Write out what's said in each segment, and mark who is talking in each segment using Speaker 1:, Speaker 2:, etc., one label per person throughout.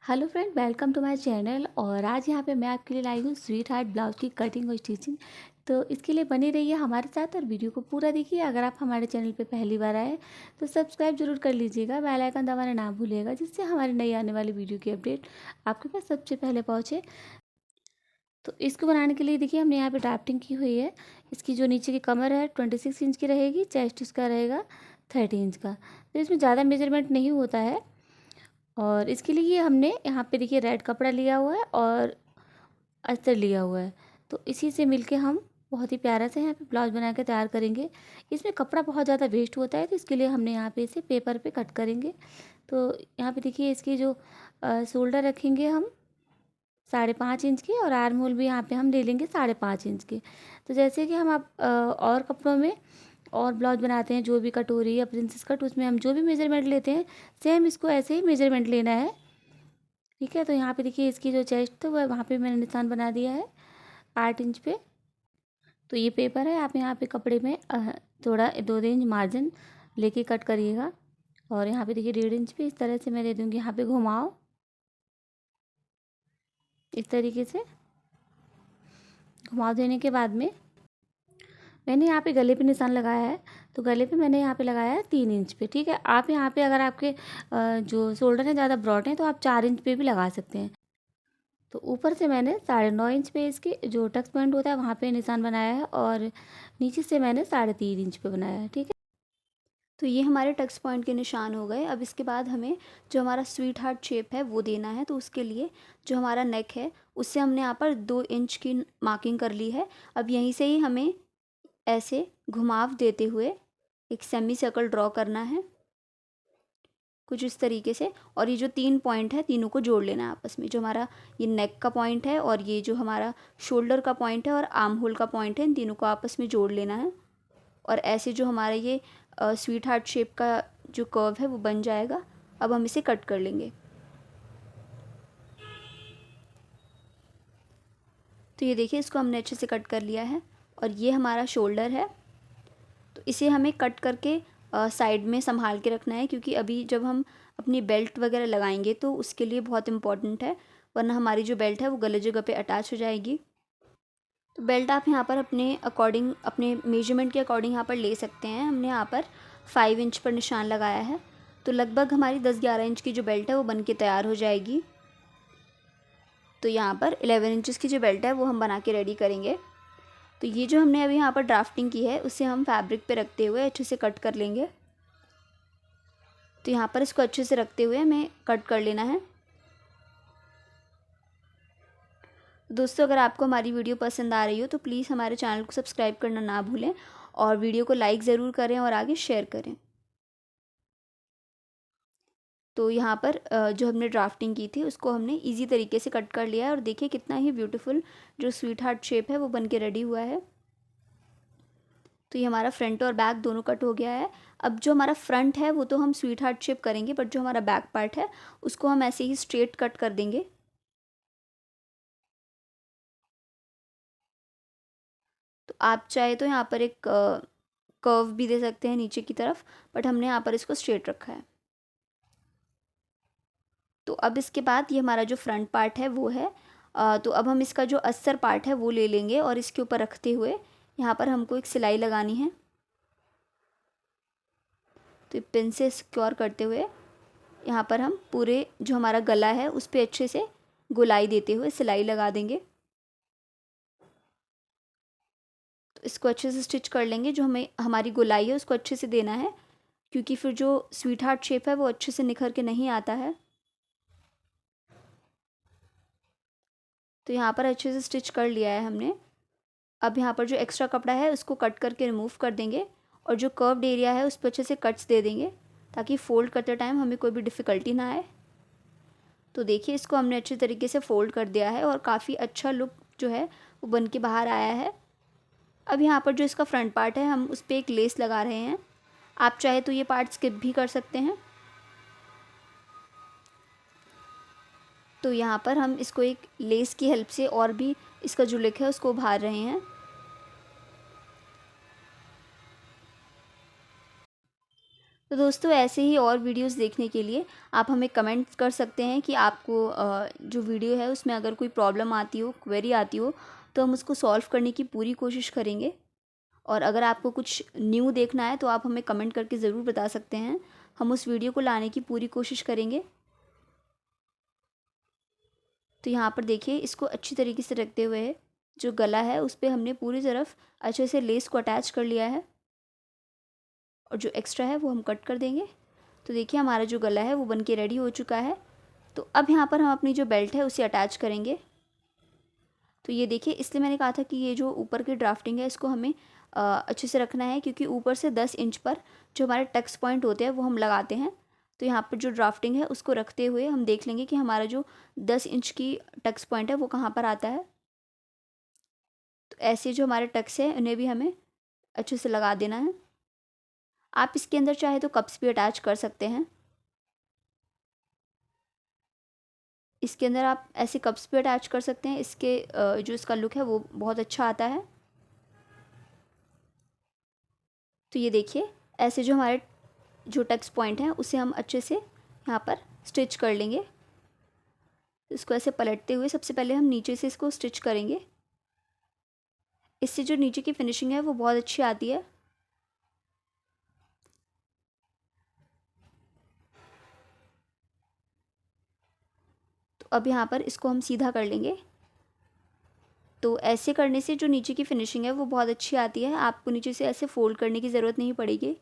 Speaker 1: Hello friend, welcome to my channel. और आज यहाँ पे मैं आपके लिए लाई हूँ स्वीट हार्ट ब्लाउज की कटिंग और स्टिचिंग। तो इसके लिए बने रहिए हमारे साथ और वीडियो को पूरा देखिए। अगर आप हमारे चैनल पे पहली बार आए तो सब्सक्राइब जरूर कर लीजिएगा, बेल आइकन दबाना ना भूलिएगा, जिससे हमारी नई आने वाली वीडियो की अपडेट आपके पास सबसे पहले पहुँचे। तो इसको बनाने के लिए देखिए हमने यहाँ पे ड्राफ्टिंग की हुई है। इसकी जो नीचे की कमर है 26 इंच की रहेगी, चेस्ट इसका रहेगा 30 इंच का। तो इसमें ज़्यादा मेजरमेंट नहीं होता है। और इसके लिए हमने यहाँ पे देखिए रेड कपड़ा लिया हुआ है और अस्तर लिया हुआ है। तो इसी से मिलके हम बहुत ही प्यारा से यहाँ पे ब्लाउज बना के तैयार करेंगे। इसमें कपड़ा बहुत ज़्यादा वेस्ट होता है, तो इसके लिए हमने यहाँ पे इसे पेपर पे कट करेंगे। तो यहाँ पे देखिए इसकी जो शोल्डर रखेंगे हम 5.5 इंच की, और आर्म होल भी यहाँ पे हम ले लेंगे 5.5 इंच के। तो जैसे कि हम आप और कपड़ों में और ब्लाउज बनाते हैं, जो भी कटोरी या प्रिंसेस कट, उसमें हम जो भी मेजरमेंट लेते हैं सेम इसको ऐसे ही मेजरमेंट लेना है। ठीक है, तो यहाँ पे देखिए इसकी जो चेस्ट है वह वहाँ पे मैंने निशान बना दिया है 8 इंच पे। तो ये पेपर है, आप यहाँ पे कपड़े में थोड़ा 2 इंच मार्जिन लेके कट करिएगा। और यहाँ पे देखिए 1.5 इंच पे इस तरह से मैं दे दूँगी। यहाँ पे घुमाओ इस तरीके से। घुमाव देने के बाद में मैंने यहाँ पे गले पे निशान लगाया है। तो गले पे मैंने यहाँ पे लगाया है 3 इंच पे। ठीक है, आप यहाँ पे अगर आपके जो शोल्डर है ज़्यादा ब्रॉड है तो आप 4 इंच पे भी लगा सकते हैं। तो ऊपर से मैंने 9.5 इंच पे इसके जो टक्स पॉइंट होता है वहाँ पे निशान बनाया है, और नीचे से मैंने 3.5 इंच पे बनाया है। ठीक है,
Speaker 2: तो ये हमारे टक्स पॉइंट के निशान हो गए। अब इसके बाद हमें जो हमारा स्वीट हार्ट शेप है वो देना है। तो उसके लिए जो हमारा नेक है उससे हमने यहाँ पर 2 इंच की मार्किंग कर ली है। अब यहीं से ही हमें ऐसे घुमाव देते हुए एक सेमी सर्कल ड्रॉ करना है, कुछ इस तरीके से। और ये जो 3 पॉइंट है तीनों को जोड़ लेना है आपस में। जो हमारा ये नेक का पॉइंट है और ये जो हमारा शोल्डर का पॉइंट है और आर्म होल का पॉइंट है, इन तीनों को आपस में जोड़ लेना है। और ऐसे जो हमारा ये स्वीट हार्ट शेप का जो कर्व है वो बन जाएगा। अब हम इसे कट कर लेंगे। तो ये देखिए इसको हमने अच्छे से कट कर लिया है। और ये हमारा शोल्डर है। तो इसे हमें कट करके साइड में संभाल के रखना है, क्योंकि अभी जब हम अपनी बेल्ट वगैरह लगाएंगे तो उसके लिए बहुत इंपॉर्टेंट है, वरना हमारी जो बेल्ट है वो गलत जगह पे अटैच हो जाएगी। तो बेल्ट आप यहाँ पर अपने अकॉर्डिंग, अपने मेजरमेंट के अकॉर्डिंग यहाँ पर ले सकते हैं। हमने यहाँ पर 5 इंच पर निशान लगाया है। तो लगभग हमारी 10-11 इंच की जो बेल्ट है वो बन के तैयार हो जाएगी। तो यहाँ पर 11 इंचज़ की जो बेल्ट है वो हम बना के रेडी करेंगे। तो ये जो हमने अभी यहाँ पर ड्राफ्टिंग की है उसे हम फैब्रिक पे रखते हुए अच्छे से कट कर लेंगे। तो यहाँ पर इसको अच्छे से रखते हुए हमें कट कर लेना है। दोस्तों, अगर आपको हमारी वीडियो पसंद आ रही हो तो प्लीज़ हमारे चैनल को सब्सक्राइब करना ना भूलें, और वीडियो को लाइक ज़रूर करें और आगे शेयर करें। तो यहाँ पर जो हमने ड्राफ्टिंग की थी उसको हमने इजी तरीके से कट कर लिया है। और देखिए कितना ही ब्यूटीफुल जो स्वीट हार्ट शेप है वो बन के रेडी हुआ है। तो ये हमारा फ्रंट और बैक दोनों कट हो गया है। अब जो हमारा फ्रंट है वो तो हम स्वीट हार्ट शेप करेंगे, बट जो हमारा बैक पार्ट है उसको हम ऐसे ही स्ट्रेट कट कर देंगे। तो आप चाहे तो यहाँ पर एक कर्व भी दे सकते हैं नीचे की तरफ, बट हमने यहाँ पर इसको स्ट्रेट रखा है। तो अब इसके बाद ये हमारा जो फ्रंट पार्ट है वो है। तो अब हम इसका जो अस्तर पार्ट है वो ले लेंगे, और इसके ऊपर रखते हुए यहाँ पर हमको एक सिलाई लगानी है। तो पिन से सिक्योर करते हुए यहाँ पर हम पूरे जो हमारा गला है उस पर अच्छे से गोलाई देते हुए सिलाई लगा देंगे। तो इसको अच्छे से स्टिच कर लेंगे। जो हमें हमारी गोलाई है उसको अच्छे से देना है, क्योंकि फिर जो स्वीट हार्ट शेप है वो अच्छे से निखर के नहीं आता है। तो यहाँ पर अच्छे से स्टिच कर लिया है हमने। अब यहाँ पर जो एक्स्ट्रा कपड़ा है उसको कट करके रिमूव कर देंगे, और जो कर्व्ड एरिया है उस पर अच्छे से कट्स दे देंगे, ताकि फ़ोल्ड करते टाइम हमें कोई भी डिफ़िकल्टी ना आए। तो देखिए इसको हमने अच्छे तरीके से फ़ोल्ड कर दिया है, और काफ़ी अच्छा लुक जो है वो बन के बाहर आया है। अब यहाँ पर जो इसका फ्रंट पार्ट है हम उस पर एक लेस लगा रहे हैं। आप चाहे तो ये पार्ट स्किप भी कर सकते हैं। तो यहाँ पर हम इसको एक लेस की हेल्प से और भी इसका जो लुक है उसको उभार रहे हैं। तो दोस्तों ऐसे ही और वीडियोस देखने के लिए आप हमें कमेंट कर सकते हैं कि आपको जो वीडियो है उसमें अगर कोई प्रॉब्लम आती हो, क्वेरी आती हो, तो हम उसको सॉल्व करने की पूरी कोशिश करेंगे। और अगर आपको कुछ न्यू देखना है तो आप हमें कमेंट करके ज़रूर बता सकते हैं, हम उस वीडियो को लाने की पूरी कोशिश करेंगे। तो यहाँ पर देखिए, इसको अच्छी तरीके से रखते हुए जो गला है उस पर हमने पूरी तरफ अच्छे से लेस को अटैच कर लिया है, और जो एक्स्ट्रा है वो हम कट कर देंगे। तो देखिए हमारा जो गला है वो बन के रेडी हो चुका है। तो अब यहाँ पर हम अपनी जो बेल्ट है उसे अटैच करेंगे। तो ये देखिए, इसलिए मैंने कहा था कि ये जो ऊपर की ड्राफ्टिंग है इसको हमें अच्छे से रखना है, क्योंकि ऊपर से 10 इंच पर जो हमारे टक्स पॉइंट होते हैं वो हम लगाते हैं। तो यहाँ पर जो ड्राफ्टिंग है उसको रखते हुए हम देख लेंगे कि हमारा जो 10 इंच की टक्स पॉइंट है वो कहाँ पर आता है। तो ऐसे जो हमारे टक्स हैं उन्हें भी हमें अच्छे से लगा देना है। आप इसके अंदर चाहे तो कप्स भी अटैच कर सकते हैं। इसके अंदर आप ऐसे कप्स भी अटैच कर सकते हैं। इसके जो इसका लुक है वो बहुत अच्छा आता है। तो ये देखिए, ऐसे जो हमारे जो टक्स पॉइंट हैं उसे हम अच्छे से यहाँ पर स्टिच कर लेंगे। इसको ऐसे पलटते हुए सबसे पहले हम नीचे से इसको स्टिच करेंगे। इससे जो नीचे की फिनिशिंग है वो बहुत अच्छी आती है। तो अब यहाँ पर इसको हम सीधा कर लेंगे। तो ऐसे करने से जो नीचे की फिनिशिंग है वो बहुत अच्छी आती है। आपको नीचे से ऐसे फोल्ड करने की ज़रूरत नहीं पड़ेगी।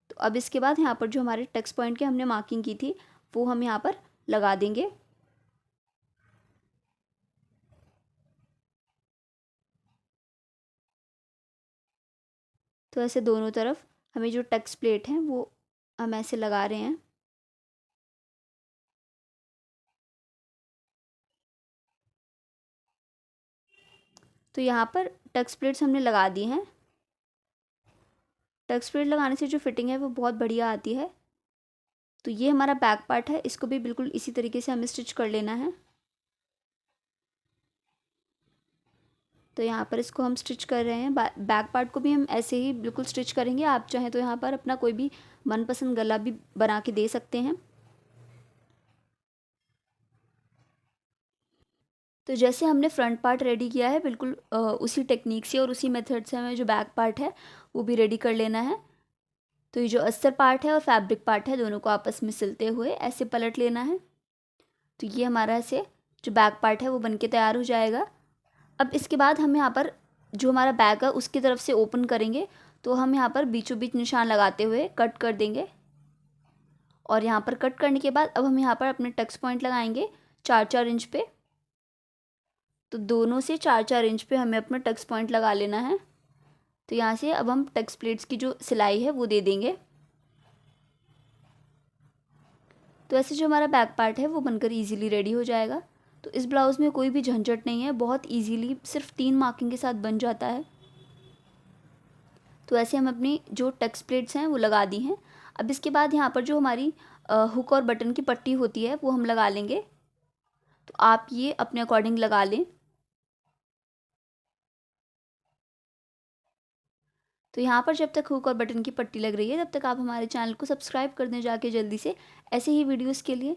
Speaker 2: तो अब इसके बाद यहाँ पर जो हमारे टक्स पॉइंट की हमने मार्किंग की थी वो हम यहाँ पर लगा देंगे। तो ऐसे दोनों तरफ हमें जो टक्स प्लेट हैं वो हम ऐसे लगा रहे हैं। तो यहाँ पर टक्स प्लेट्स हमने लगा दी हैं। टक्स प्लेट लगाने से जो फिटिंग है वो बहुत बढ़िया आती है। तो ये हमारा बैक पार्ट है, इसको भी बिल्कुल इसी तरीके से हमें स्टिच कर लेना है। तो यहाँ पर इसको हम स्टिच कर रहे हैं। बैक पार्ट को भी हम ऐसे ही बिल्कुल स्टिच करेंगे। आप चाहें तो यहाँ पर अपना कोई भी मनपसंद गला भी बना के दे सकते हैं। तो जैसे हमने फ्रंट पार्ट रेडी किया है बिल्कुल उसी टेक्निक से और उसी मेथड से हमें जो बैक पार्ट है वो भी रेडी कर लेना है। तो ये जो अस्तर पार्ट है और फैब्रिक पार्ट है दोनों को आपस में सिलते हुए ऐसे पलट लेना है। तो ये हमारा ऐसे जो बैक पार्ट है वो बन के तैयार हो जाएगा। अब इसके बाद हम यहाँ पर जो हमारा बैक है उसकी तरफ से ओपन करेंगे। तो हम यहाँ पर बीचों बीच निशान लगाते हुए कट कर देंगे। और यहाँ पर कट करने के बाद अब हम यहाँ पर अपने टक्स पॉइंट लगाएंगे 4-4 इंच पे। तो दोनों से 4-4 इंच पे हमें अपना टक्स पॉइंट लगा लेना है। तो यहाँ से अब हम टक्स प्लेट्स की जो सिलाई है वो दे देंगे। तो ऐसे जो हमारा बैक पार्ट है वो बनकर इजीली रेडी हो जाएगा। तो इस ब्लाउज़ में कोई भी झंझट नहीं है, बहुत इजीली सिर्फ 3 मार्किंग के साथ बन जाता है। तो ऐसे हम अपनी जो टक्स प्लेट्स हैं वो लगा दी हैं। अब इसके बाद यहाँ पर जो हमारी हुक और बटन की पट्टी होती है वो हम लगा लेंगे। तो आप ये अपने अकॉर्डिंग लगा लें। तो यहाँ पर जब तक हुक और बटन की पट्टी लग रही है तब तक आप हमारे चैनल को सब्सक्राइब कर दें जाके जल्दी से, ऐसे ही वीडियोज़ के लिए।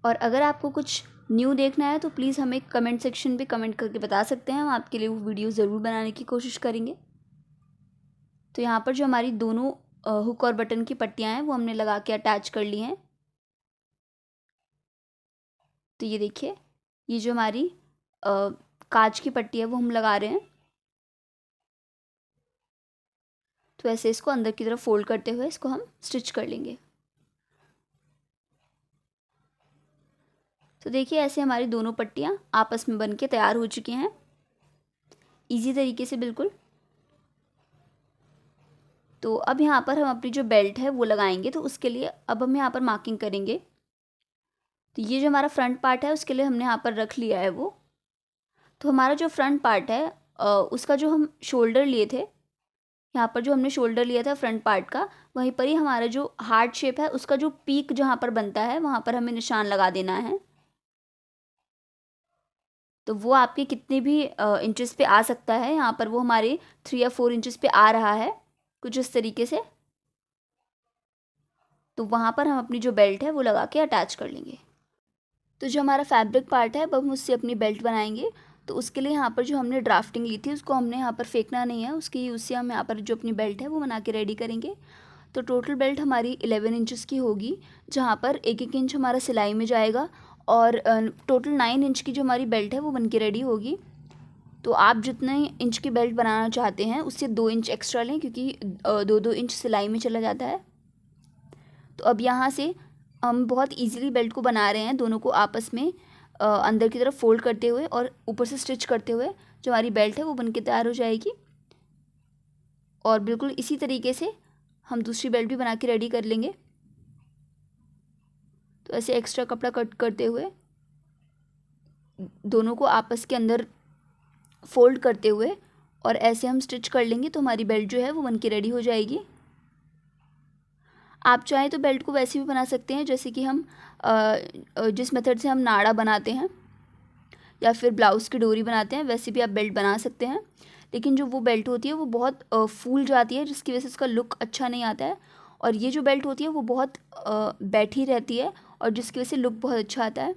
Speaker 2: और अगर आपको कुछ न्यू देखना है तो प्लीज़ हमें कमेंट सेक्शन पे कमेंट करके बता सकते हैं, हम आपके लिए वो वीडियो ज़रूर बनाने की कोशिश करेंगे। तो यहाँ पर जो हमारी दोनों हुक और बटन की पट्टियाँ हैं वो हमने लगा के अटैच कर ली हैं। तो ये देखिए, ये जो हमारी कांच की पट्टी है वो हम लगा रहे हैं। तो ऐसे इसको अंदर की तरफ फोल्ड करते हुए इसको हम स्टिच कर लेंगे। तो देखिए ऐसे हमारी दोनों पट्टियाँ आपस में बन के तैयार हो चुकी हैं इजी तरीके से बिल्कुल। तो अब यहाँ पर हम अपनी जो बेल्ट है वो लगाएंगे। तो उसके लिए अब हम यहाँ पर मार्किंग करेंगे। तो ये जो हमारा फ्रंट पार्ट है उसके लिए हमने यहाँ पर रख लिया है वो। तो हमारा जो फ्रंट पार्ट है उसका जो हम शोल्डर लिए थे, यहाँ पर जो हमने शोल्डर लिया था फ्रंट पार्ट का, वहीं पर ही हमारा जो हार्ट शेप है उसका जो पीक जहाँ पर बनता है वहाँ पर हमें निशान लगा देना है। तो वो आपके कितने भी इंचेस पे आ सकता है। यहाँ पर वो हमारे 3 या 4 इंचेस पे आ रहा है कुछ इस तरीके से। तो वहाँ पर हम अपनी जो बेल्ट है वो लगा के अटैच कर लेंगे। तो जो हमारा फैब्रिक पार्ट है अब हम उससे अपनी बेल्ट बनाएंगे। तो उसके लिए यहाँ पर जो हमने ड्राफ्टिंग ली थी उसको हमने यहाँ पर फेंकना नहीं है, उसकी यूज़ से हम यहाँ पर जो अपनी बेल्ट है वो बना के रेडी करेंगे। तो टोटल बेल्ट हमारी 11 इंचेस की होगी, जहाँ पर 1-1 इंच हमारा सिलाई में जाएगा और टोटल 9 इंच की जो हमारी बेल्ट है वो बन के रेडी होगी। तो आप जितने इंच की बेल्ट बनाना चाहते हैं उससे 2 इंच एक्स्ट्रा लें, क्योंकि 2-2 इंच सिलाई में चला जाता है। तो अब यहाँ से हम बहुत इजीली बेल्ट को बना रहे हैं, दोनों को आपस में अंदर की तरफ फोल्ड करते हुए और ऊपर से स्टिच करते हुए जो हमारी बेल्ट है वो बन के तैयार हो जाएगी। और बिल्कुल इसी तरीके से हम दूसरी बेल्ट भी बना के रेडी कर लेंगे। तो ऐसे एक्स्ट्रा कपड़ा कट करते हुए दोनों को आपस के अंदर फोल्ड करते हुए और ऐसे हम स्टिच कर लेंगे तो हमारी बेल्ट जो है वो बन के रेडी हो जाएगी। आप चाहें तो बेल्ट को वैसे भी बना सकते हैं जैसे कि हम जिस मेथड से हम नाड़ा बनाते हैं या फिर ब्लाउज़ की डोरी बनाते हैं, वैसे भी आप बेल्ट बना सकते हैं। लेकिन जो वो बेल्ट होती है वो बहुत फूल जाती है, जिसकी वजह से उसका लुक अच्छा नहीं आता है। और ये जो बेल्ट होती है वो बहुत बैठी रहती है और जिसकी वजह से लुक बहुत अच्छा आता है।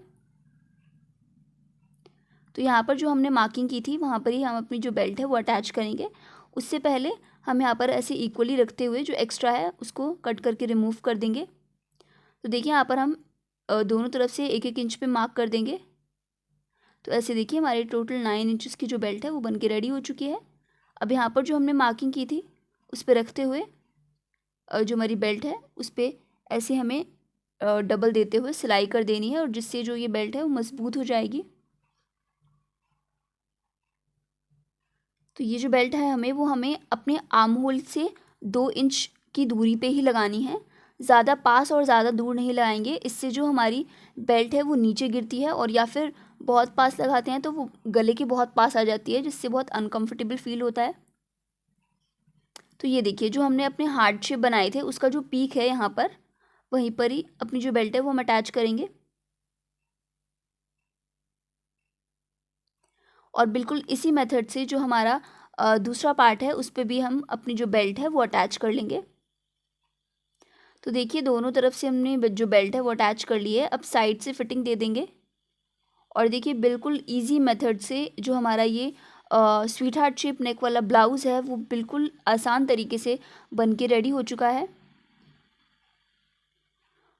Speaker 2: तो यहाँ पर जो हमने मार्किंग की थी वहाँ पर ही हम अपनी जो बेल्ट है वो अटैच करेंगे। उससे पहले हम यहाँ पर ऐसे इक्वली रखते हुए जो एक्स्ट्रा है उसको कट करके रिमूव कर देंगे। तो देखिए यहाँ पर हम दोनों तरफ से 1-1 इंच पे मार्क कर देंगे। तो ऐसे देखिए हमारे टोटल 9 इंचेस की जो बेल्ट है वो बन के रेडी हो चुकी है। अब यहाँ पर जो हमने मार्किंग की थी उस पर रखते हुए जो हमारी बेल्ट है उस पर ऐसे हमें डबल देते हुए सिलाई कर देनी है, और जिससे जो ये बेल्ट है वो मजबूत हो जाएगी। तो ये जो बेल्ट है हमें अपने आर्म होल से 2 इंच की दूरी पे ही लगानी है, ज़्यादा पास और ज़्यादा दूर नहीं लगाएंगे। इससे जो हमारी बेल्ट है वो नीचे गिरती है, और या फिर बहुत पास लगाते हैं तो वो गले के बहुत पास आ जाती है, जिससे बहुत अनकंफर्टेबल फील होता है। तो ये देखिए जो हमने अपने हार्ट शेप बनाए थे उसका जो पीक है यहाँ पर, वहीं पर ही अपनी जो बेल्ट है वो हम अटैच करेंगे। और बिल्कुल इसी मेथड से जो हमारा दूसरा पार्ट है उस पर भी हम अपनी जो बेल्ट है वो अटैच कर लेंगे। तो देखिए दोनों तरफ से हमने जो बेल्ट है वो अटैच कर ली है। अब साइड से फिटिंग दे देंगे और देखिए बिल्कुल इजी मेथड से जो हमारा ये स्वीट हार्ट शेप नेक वाला ब्लाउज़ है वो बिल्कुल आसान तरीके से बन के रेडी हो चुका है।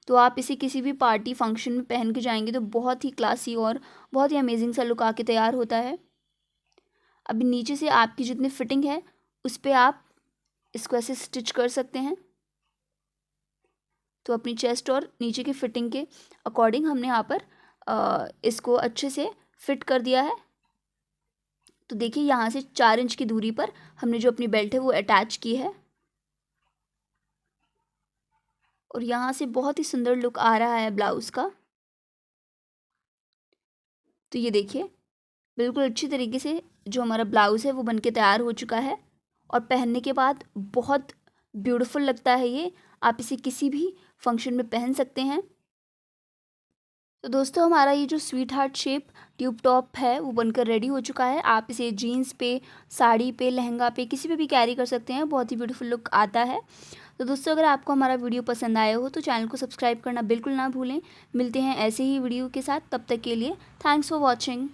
Speaker 2: तो आप इसे किसी भी पार्टी फंक्शन में पहन के जाएंगे तो बहुत ही क्लासी और बहुत ही अमेजिंग सा लुक आके तैयार होता है। अभी नीचे से आपकी जितनी फिटिंग है उस पर आप इसको ऐसे स्टिच कर सकते हैं। तो अपनी चेस्ट और नीचे की फिटिंग के अकॉर्डिंग हमने यहाँ पर इसको अच्छे से फिट कर दिया है। तो देखिए यहाँ से 4 इंच की दूरी पर हमने जो अपनी बेल्ट है वो अटैच की है, और यहाँ से बहुत ही सुंदर लुक आ रहा है ब्लाउज़ का। तो ये देखिए बिल्कुल अच्छी तरीके से जो हमारा ब्लाउज़ है वो बन के तैयार हो चुका है, और पहनने के बाद बहुत ब्यूटीफुल लगता है ये। आप इसे किसी भी फंक्शन में पहन सकते हैं। तो दोस्तों हमारा ये जो sweet heart shape tube top है वो बनकर रेडी हो चुका है। आप इसे जीन्स पे, साड़ी पे, लहंगा पे किसी पे भी कैरी कर सकते हैं, बहुत ही ब्यूटीफुल लुक आता है। तो दोस्तों अगर आपको हमारा वीडियो पसंद आया हो तो चैनल को सब्सक्राइब करना बिल्कुल ना भूलें। मिलते हैं ऐसे ही वीडियो के साथ, तब तक के लिए थैंक्स फॉर वॉचिंग।